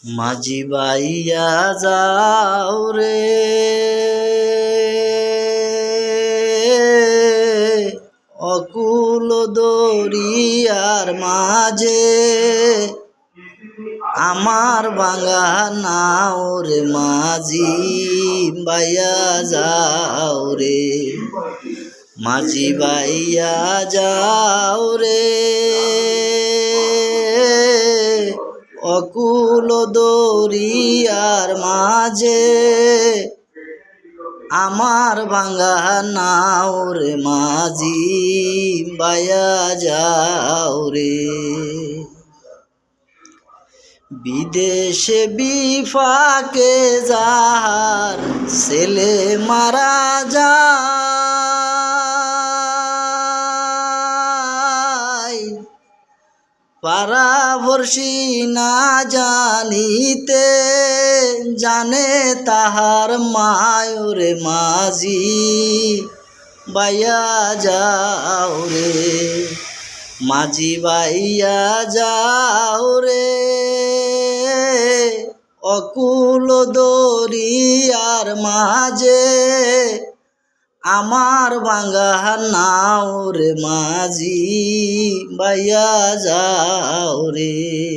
মাঝি বাইয়া যাও রে অকুল দরিয়ার মাঝে আমার ভাঙা নাও রে মাঝি বাইয়া যাও রে মাঝি বাইয়া যাও রে অকুল দরিয়ার মাঝে আমার ভাঙা নাও রে মাঝি বাইয়া যাও রে বিদেশে বিফাকে যাহার ছেলে মারা যায় পাড়াবর্ষী না জানিতে জানে তাহার মায়রে মাঝি বাইয়া যাও রে মাঝি বাইয়া যাও রে অকুল দরিয়ার মাঝে আমার ভাঙা নাও রে মাঝি বাইয়া যাও রে।